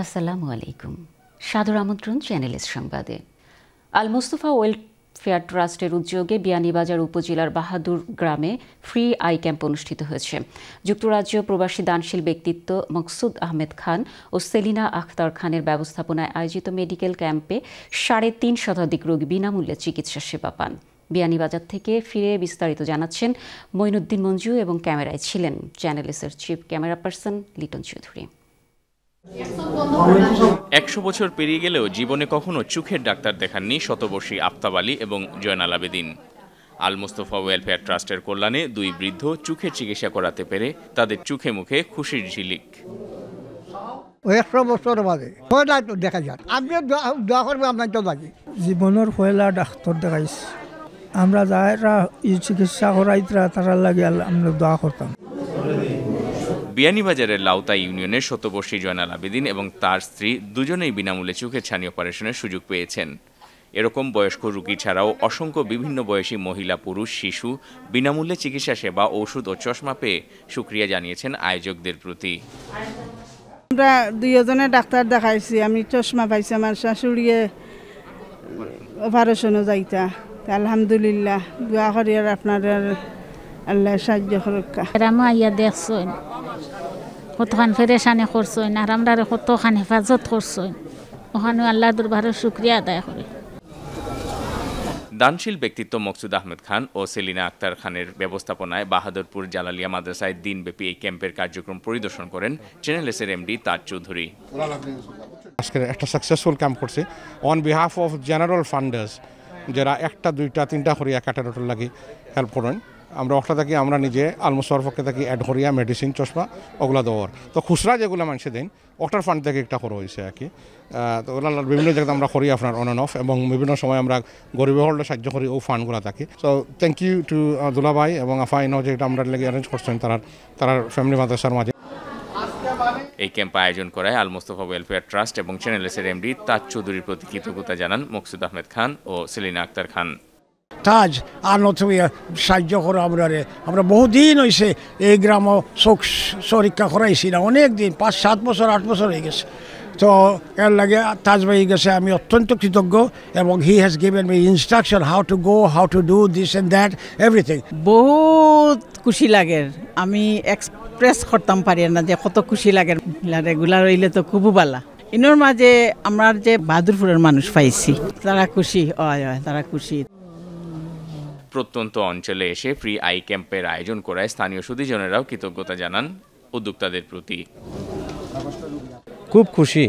আসসালামু আলাইকুম। সাদর আমন্ত্রণ চ্যানেলের সংবাদে। আল মুস্তফা ওয়েলফেয়ার ট্রাস্টের উদ্যোগে বিয়ানীবাজার উপজেলার বাহাদুর গ্রামে ফ্রি আই ক্যাম্প অনুষ্ঠিত হয়েছে। যুক্তরাজ্য প্রবাসী দানশীল ব্যক্তিত্ব মকসুদ আহমেদ খান ও সেলিনা আখতার খানের ব্যবস্থাপনায় আয়োজিত মেডিকেল ক্যাম্পে ৩৫০ শতাধিক রোগী বিনামূল্যে চিকিৎসা সেবা পান। বিয়ানীবাজার থেকে ফিরে বিস্তারিত জানাচ্ছেন মঈনুদ্দিন মঞ্জু এবং ক্যামেরায় ছিলেন চ্যানেলসের chief camera person Liton Chowdhury. ১০০ বছর পেরিয়ে গেলেও জীবনে কখনো চোখের ডাক্তার দেখাননি শতবর্ষী আফতাব আলী এবং জয়নাল আবেদিন। আল মুস্তফা ওয়েলফেয়ার ট্রাস্টের কল্যাণে দুই বৃদ্ধ চোখের চিকিৎসা করাতে পেরে তাদের চোখে মুখে খুশির ঝিলিক। ১০০ বছর বাদে দেখা যায়, আমি দোয়া করবো আপনার তো বাকি জীবনের পয়লা ডাক্তার দেখাইছি। আমরা যারা চিকিৎসা করাইতরা তারা লাগে আমরা দোয়া করতাম। বিয়ানীবাজারের লাউতা ইউনিয়নের শতবর্ষী জয়নাল আবেদিন এবং তার স্ত্রী দুজনেই বিনামূল্যে চোখের ছানি অপারেশনের সুযোগ পেয়েছেন। এরকম বয়স্ক রোগী ছাড়াও অসংখ্য বিভিন্ন বয়সী মহিলা, পুরুষ, শিশু বিনামূল্যে চিকিৎসা সেবা, ঔষধ ও চশমা পেয়ে শুকরিয়া জানিয়েছেন আয়োজকদের প্রতি। আমরা দুইজনে ডাক্তার দেখাইছি, আমি চশমা পাইছি, আমার শাশুড়িয়ে অপারেশনও যাইতা। আলহামদুলিল্লাহ, দোয়া করি আর আপনার আল্লাহ সাহায্য করুকা। আমি আইয়া দেখছই কতখান ফেরেশানি করছই আর আমরা কতখান হেফাজত করছই, ওখানে আল্লাহ দরবারে শুকরিয়া আদায় করি। দানশীল ব্যক্তিত্ব মকসুদ আহমেদ খান ও সেলিনা আক্তার খানের ব্যবস্থাপনায় বাহাদুরপুর জালালিয়া মাদ্রাসায় দিনব্যাপী এই ক্যাম্পের কার্যক্রম পরিদর্শন করেন চ্যানেলসের এমডি তাজ চৌধুরী। আজকে একটা সাকসেসফুল ক্যাম্প করছে অন বিহাফ অফ জেনারেল ফান্ডার্স, যারা একটা দুইটা তিনটা করিয়া ক্যাটারোটার লাগি হেল্প করেন। আমরা ওটা থাকি, আমরা নিজে আলমোসর পক্ষে থাকি অ্যাড করিয়া মেডিসিন, চশমা ওগুলো দেওয়ার। তো খুচরা যেগুলো মানুষে দেন ওটার ফান্ড থেকে একটা করা হয়েছে আর কি। তো ওগুলো বিভিন্ন জায়গায় আমরা করি আপনার অন অ্যান্ড অফ, এবং বিভিন্ন সময় আমরা গরিবের হলে সাহায্য করি ও ফান্ডগুলো থাকি। সো থ্যাংক ইউ টু দুলাভাই এবং আফাইন যে এটা আমরা লেগে অ্যারেঞ্জ করছেন তার ফ্যামিলি মাদ্রাসার মাঝে। এই ক্যাম্প আয়োজন করায় আল মুস্তফা ওয়েলফেয়ার ট্রাস্ট এবং চ্যানেলসের এমডি তাজ চৌধুরীর প্রতি কৃতজ্ঞতা জানান মকসুদ আহমেদ খান ও সেলিনা আক্তার খান। তাজ আর নতুন সাহায্য করো আমরা বহুদিন হয়েছে এই গ্রামও চোখ পরীক্ষা করাইছি না, অনেক দিন, ৫-৭ বছর ৮ বছর হয়ে গেছে। তো এর লাগে তাজ ভাই গেছে, আমি অত্যন্ত কৃতজ্ঞ, এবং he has given me instruction how to go, how to do this and that everything. বহুত খুশি লাগে, আমি এক্সপ্রেস করতাম পারি না যে কত খুশি লাগে। রেগুলার হইলে তো খুবই ভালো। ইনোর মাঝে আমরা যে বাহাদুরপুরের মানুষ পাইছি, তারা খুশি, তারা খুশি। প্রত্যন্ত অঞ্চলে এসে ফ্রি আই ক্যাম্পের আয়োজন করায় স্থানীয় সুধীজনেরাও কৃতজ্ঞতা জানান উদ্যোক্তাদের প্রতি। খুব খুশি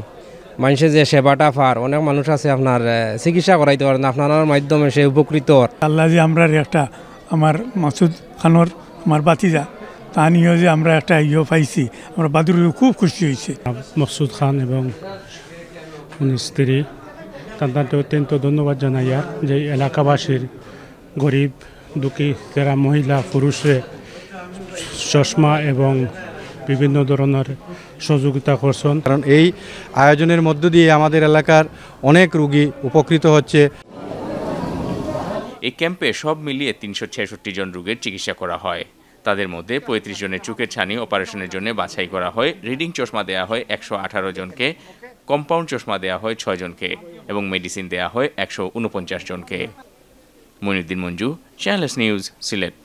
মানুষের যে সেবাটা পার, অনেক মানুষ আছে আপনার চিকিৎসা করাইতে পারেন, আপনার মাধ্যমে সে উপকৃত। আল্লাহ যে আমরা একটা আমার মাসুদ খানোর আমার বাতিজা তা নিয়েও যে আমরা একটা পাইছি, আমরা বাদুর খুব খুশি হয়েছে। মকসুদ খান এবং স্ত্রী তাদেরকে অত্যন্ত ধন্যবাদ জানাই আর যে এলাকাবাসীর গরিব দুঃখী যারা মহিলা পুরুষে চশমা এবং বিভিন্ন ধরনের সহযোগিতা করছেন। কারণ এই আয়োজনের মধ্য দিয়ে আমাদের এলাকার অনেক রোগী উপকৃত হচ্ছে। এই ক্যাম্পে সব মিলিয়ে ৩৬৬ জন রোগীর চিকিৎসা করা হয়। তাদের মধ্যে ৩৫ জনের চোখের ছানি অপারেশনের জন্য বাছাই করা হয়। রিডিং চশমা দেওয়া হয় ১১৮ জনকে, কম্পাউন্ড চশমা দেওয়া হয় ৬ জনকে এবং মেডিসিন দেওয়া হয় ১৪৯ জনকে। Moinuddin Manju, channels news, Sylhet.